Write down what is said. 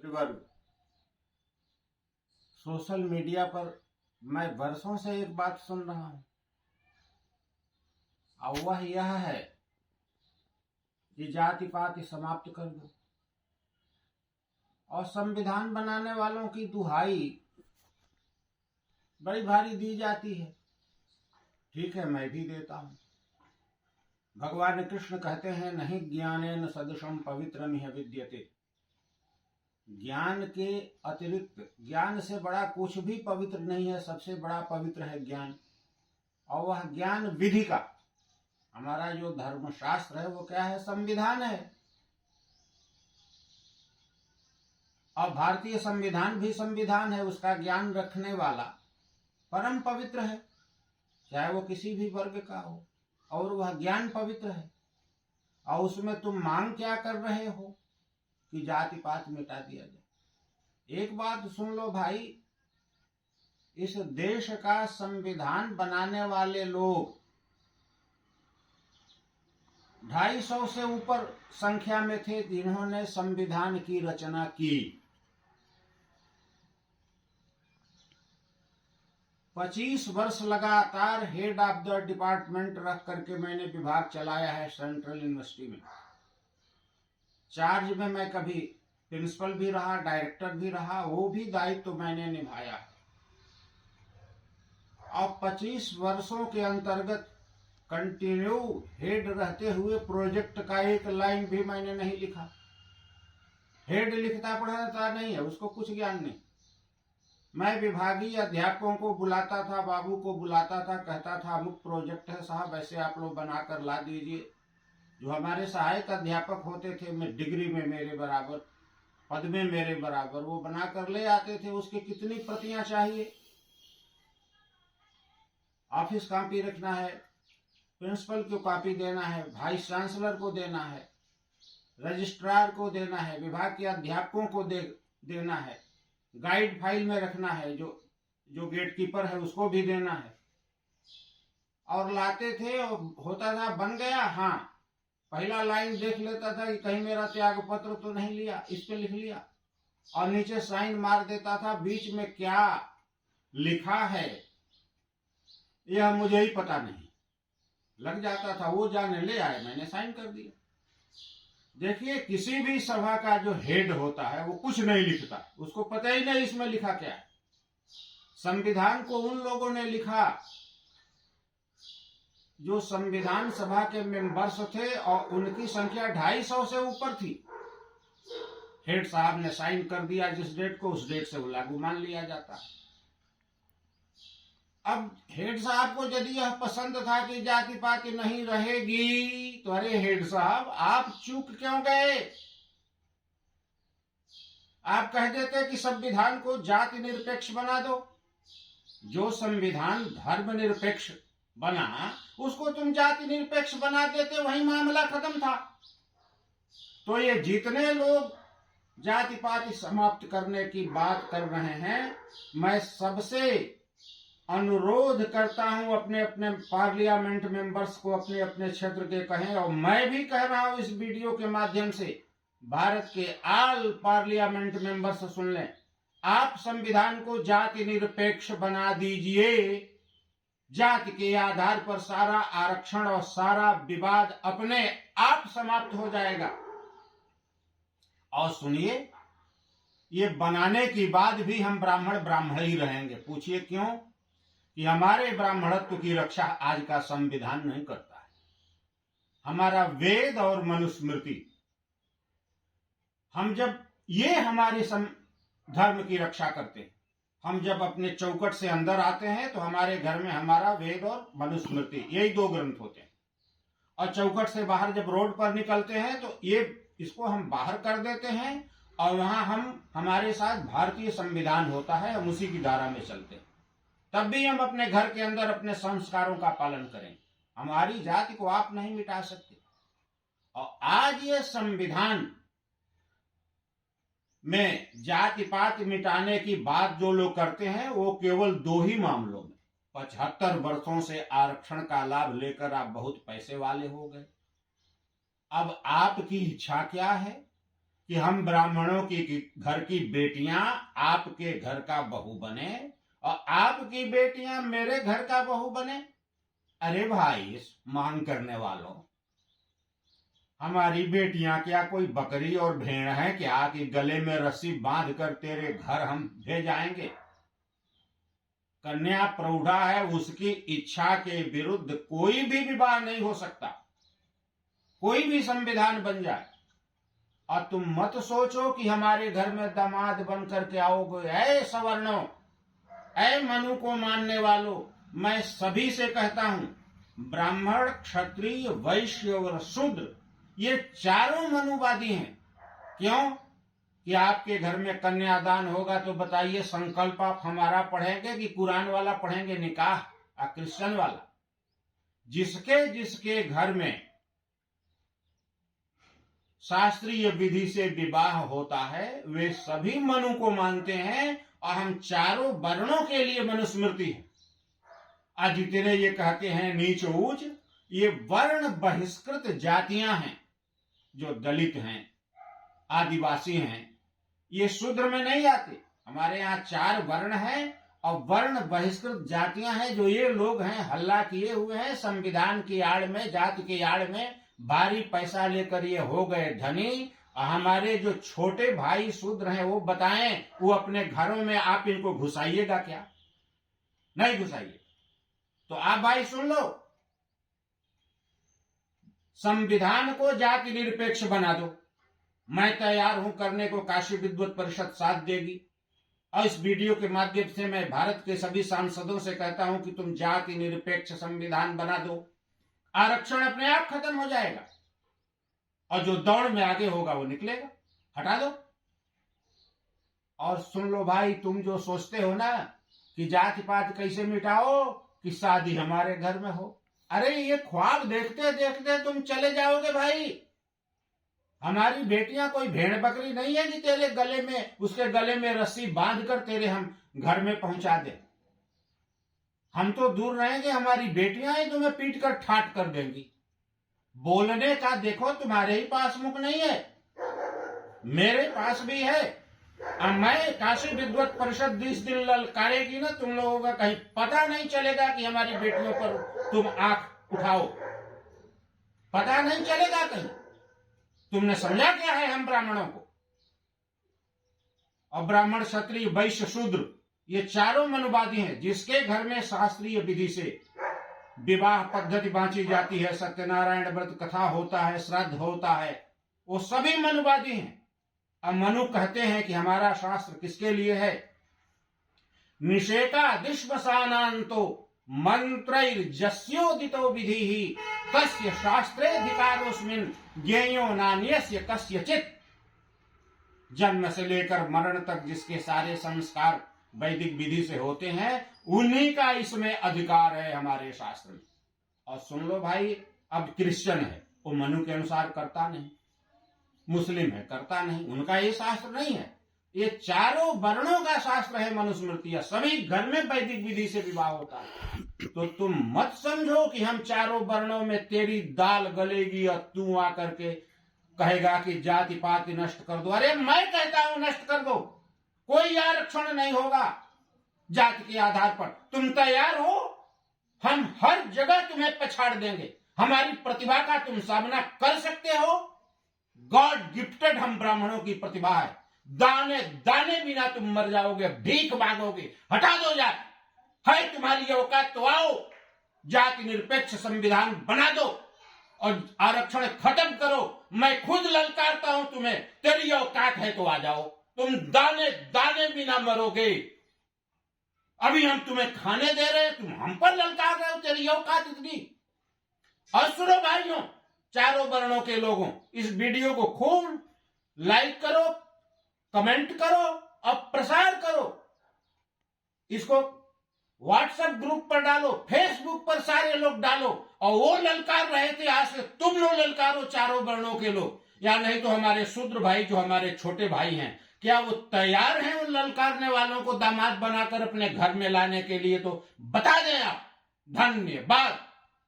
त्रिवर्ग। Social media पर मैं वर्षों से एक बात सुन रहा हूं और वह यह है कि जाति पाति समाप्त कर दो, और संविधान बनाने वालों की दुहाई बड़ी भारी दी जाती है। ठीक है, मैं भी देता हूं। भगवान कृष्ण कहते हैं, नहीं ज्ञानेन सदृशम पवित्रमिह विद्यते। ज्ञान के अतिरिक्त, ज्ञान से बड़ा कुछ भी पवित्र नहीं है। सबसे बड़ा पवित्र है ज्ञान, और वह ज्ञान विधि का। हमारा जो धर्मशास्त्र है वो क्या है? संविधान है। और भारतीय संविधान भी संविधान है। उसका ज्ञान रखने वाला परम पवित्र है, चाहे वो किसी भी वर्ग का हो, और वह ज्ञान पवित्र है। और उसमें तुम मांग क्या कर रहे हो कि जाति पात मिटा दिया जाए। एक बात सुन लो भाई, इस देश का संविधान बनाने वाले लोग 250 से ऊपर संख्या में थे जिन्होंने संविधान की रचना की। 25 वर्ष लगातार हेड ऑफ द डिपार्टमेंट रख करके मैंने विभाग चलाया है सेंट्रल यूनिवर्सिटी में। चार्ज में मैं कभी प्रिंसिपल भी रहा, डायरेक्टर भी रहा, वो भी दायित्व तो मैंने निभाया। और 25 वर्षों के अंतर्गत कंटिन्यू हेड रहते हुए प्रोजेक्ट का एक लाइन भी मैंने नहीं लिखा। हेड लिखता पढ़ाता नहीं है, उसको कुछ ज्ञान नहीं। मैं विभागीय अध्यापकों को बुलाता था, बाबू को बुलाता था, कहता था अमुक प्रोजेक्ट है साहब, ऐसे आप लोग बनाकर ला दीजिए। जो हमारे सहायक अध्यापक होते थे, मैं डिग्री में मेरे बराबर, पद में मेरे बराबर, वो बनाकर ले आते थे। उसकी कितनी प्रतियां चाहिए? ऑफिस कॉपी रखना है, प्रिंसिपल को कॉपी देना है, वाइस चांसलर को देना है, रजिस्ट्रार को देना है, विभाग के अध्यापकों को देना है, गाइड फाइल में रखना है, जो गेट कीपर है उसको भी देना है। और लाते थे, और होता था बन गया, हाँ, पहला लाइन देख लेता था कि कहीं मेरा त्याग पत्र तो नहीं लिया, इस पे लिख लिया, और नीचे साइन मार देता था। बीच में क्या लिखा है यह मुझे ही पता नहीं, लग जाता था, वो जाने, ले आए, मैंने साइन कर दिया। देखिए, किसी भी सभा का जो हेड होता है वो कुछ नहीं लिखता, उसको पता ही नहीं इसमें लिखा क्या है। संविधान को उन लोगों ने लिखा जो संविधान सभा के मेंबर्स थे, और उनकी संख्या 250 से ऊपर थी। हेड साहब ने साइन कर दिया जिस डेट को, उस डेट से वो लागू मान लिया जाता। अब हेड साहब को यदि यह पसंद था कि जाति पाति नहीं रहेगी, तो अरे हेड साहब, आप चूक क्यों गए? आप कह देते कि संविधान को जाति निरपेक्ष बना दो। जो संविधान धर्म निरपेक्ष बना, उसको तुम जाति निरपेक्ष बना देते, वही मामला खत्म था। तो ये जितने लोग जाति पाति समाप्त करने की बात कर रहे हैं, मैं सबसे अनुरोध करता हूं, अपने अपने पार्लियामेंट मेंबर्स को अपने अपने क्षेत्र के कहें, और मैं भी कह रहा हूं इस वीडियो के माध्यम से, भारत के ऑल पार्लियामेंट मेंबर्स सुन लें, आप संविधान को जाति निरपेक्ष बना दीजिए। जाति के आधार पर सारा आरक्षण और सारा विवाद अपने आप समाप्त हो जाएगा। और सुनिए, ये बनाने के बाद भी हम ब्राह्मण ही रहेंगे। पूछिए क्यों? कि हमारे ब्राह्मणत्व की रक्षा आज का संविधान नहीं करता है। हमारा वेद और मनुस्मृति, हम जब ये हमारे धर्म की रक्षा करते हैं, हम जब अपने चौकट से अंदर आते हैं तो हमारे घर में हमारा वेद और मनुस्मृति, यही 2 ग्रंथ होते हैं। और चौकट से बाहर जब रोड पर निकलते हैं तो इसको हम बाहर कर देते हैं, और वहां हमारे साथ भारतीय संविधान होता है, हम उसी की धारा में चलते हैं। तब भी हम अपने घर के अंदर अपने संस्कारों का पालन करें। हमारी जाति को आप नहीं मिटा सकते। और आज ये संविधान में जाति पाति मिटाने की बात जो लोग करते हैं, वो केवल 2 ही मामलों में। 75 वर्षों से आरक्षण का लाभ लेकर आप बहुत पैसे वाले हो गए। अब आपकी इच्छा क्या है कि हम ब्राह्मणों की घर की बेटियां आपके घर का बहू बने और आपकी बेटियां मेरे घर का बहू बने। अरे भाई मांग करने वालों, हमारी बेटियां क्या कोई बकरी और भेड़ है क्या कि गले में रस्सी बांध कर तेरे घर हम भेज आएंगे? कन्या प्रौढ़ा है, उसकी इच्छा के विरुद्ध कोई भी विवाह नहीं हो सकता, कोई भी संविधान बन जाए। और तुम मत सोचो कि हमारे घर में दामाद बन करके आओगे। ऐ सवर्णों, ऐ मनु को मानने वालों, मैं सभी से कहता हूं, ब्राह्मण, क्षत्रिय, वैश्य और शूद्र ये चारों मनुवादी हैं। क्यों कि आपके घर में कन्यादान होगा तो बताइए संकल्प आप हमारा पढ़ेंगे कि कुरान वाला पढ़ेंगे, निकाह क्रिश्चियन वाला? जिसके जिसके घर में शास्त्रीय विधि से विवाह होता है वे सभी मनु को मानते हैं और हम चारों वर्णों के लिए मनुस्मृति है। आज जितने ये कहते हैं नीच ऊंच, ये वर्ण बहिष्कृत जातियां हैं। जो दलित हैं, आदिवासी हैं, ये शूद्र में नहीं आते। हमारे यहाँ 4 वर्ण हैं और वर्ण बहिष्कृत जातियां हैं। जो ये लोग हैं हल्ला किए हुए हैं संविधान की आड़ में, जाति की आड़ में भारी पैसा लेकर ये हो गए धनी। हमारे जो छोटे भाई शूद्र हैं वो बताएं, वो अपने घरों में आप इनको घुसाइएगा क्या? नहीं घुसाइए। तो आप भाई सुन लो, संविधान को जाति निरपेक्ष बना दो। मैं तैयार हूं करने को, काशी विद्वत परिषद साथ देगी। और इस वीडियो के माध्यम से मैं भारत के सभी सांसदों से कहता हूं कि तुम जाति निरपेक्ष संविधान बना दो, आरक्षण अपने आप खत्म हो जाएगा और जो दौड़ में आगे होगा वो निकलेगा। हटा दो। और सुन लो भाई, तुम जो सोचते हो ना कि जाति पात कैसे मिटाओ कि शादी हमारे घर में हो, अरे ये ख्वाब देखते देखते तुम चले जाओगे भाई। हमारी बेटियां कोई भेड़ बकरी नहीं है कि तेरे गले में, उसके गले में रस्सी बांध कर तेरे हम घर में पहुंचा दे। हम तो दूर रहेंगे, हमारी बेटियां ही तुम्हें पीट कर ठाट कर देंगी। बोलने का देखो तुम्हारे ही पास मुख नहीं है, मेरे पास भी है। अब मैं काशी विद्वत परिषद 20 दिन ललकारेगी ना, तुम लोगों का कहीं पता नहीं चलेगा कि हमारी बेटियों पर तुम आंख उठाओ, पता नहीं चलेगा कहीं। तुमने समझा क्या है हम ब्राह्मणों को? और ब्राह्मण, क्षत्रिय, वैश्य, शूद्र ये चारों मनुवादी हैं। जिसके घर में शास्त्रीय विधि से विवाह पद्धति बांची जाती है, सत्यनारायण व्रत कथा होता है, श्राद्ध होता है, वो सभी मनुवादी हैं। अब मनु कहते हैं कि हमारा शास्त्र किसके लिए है? निषेका दिश्वसानांतो मंत्रैर्जस्योदितो विधि कस्य शास्त्रेधिकारोस्मिन् ज्ञेयो नान्यस्य कस्यचित्। जन्म से लेकर मरण तक जिसके सारे संस्कार वैदिक विधि से होते हैं, उन्हीं का इसमें अधिकार है हमारे शास्त्र में। और सुन लो भाई, अब क्रिश्चियन है वो मनु के अनुसार करता नहीं, मुस्लिम है करता नहीं, उनका ये शास्त्र नहीं है। ये चारों वर्णों का शास्त्र है मनुस्मृति। सभी घर में वैदिक विधि से विवाह होता है। तो तुम मत समझो कि हम चारों वर्णों में तेरी दाल गलेगी और तू आकर के कहेगा कि जाति पाति नष्ट कर दो। अरे मैं कहता हूं नष्ट कर दो, कोई आरक्षण नहीं होगा जाति के आधार पर। तुम तैयार हो? हम हर जगह तुम्हें पछाड़ देंगे। हमारी प्रतिभा का तुम सामना कर सकते हो? गॉड गिफ्टेड हम ब्राह्मणों की प्रतिभा है। दाने दाने बिना तुम मर जाओगे, भीख मांगोगे। हटा दो जाति, है तुम्हारी औकात तो आओ, जाति निरपेक्ष संविधान बना दो और आरक्षण खत्म करो। मैं खुद ललकारता हूं तुम्हें, तेरी औकात है तो आ जाओ। तुम दाने दाने बिना मरोगे। अभी हम तुम्हें खाने दे रहे हैं, तुम हम पर ललकार रहे हो, तेरी औकात इतनी। और सुनो भाइयों, चारों वर्णों के लोगों, इस वीडियो को खूब लाइक करो, कमेंट करो और प्रसार करो। इसको व्हाट्सएप ग्रुप पर डालो, फेसबुक पर सारे लोग डालो। और वो ललकार रहे थे, आज से तुम लोग ललकारो चारों वर्णों के लोग। या नहीं तो हमारे शूद्र भाई जो हमारे छोटे भाई हैं, क्या वो तैयार हैं उन ललकारने वालों को दामाद बनाकर अपने घर में लाने के लिए? तो बता दें आप। धन्यवाद।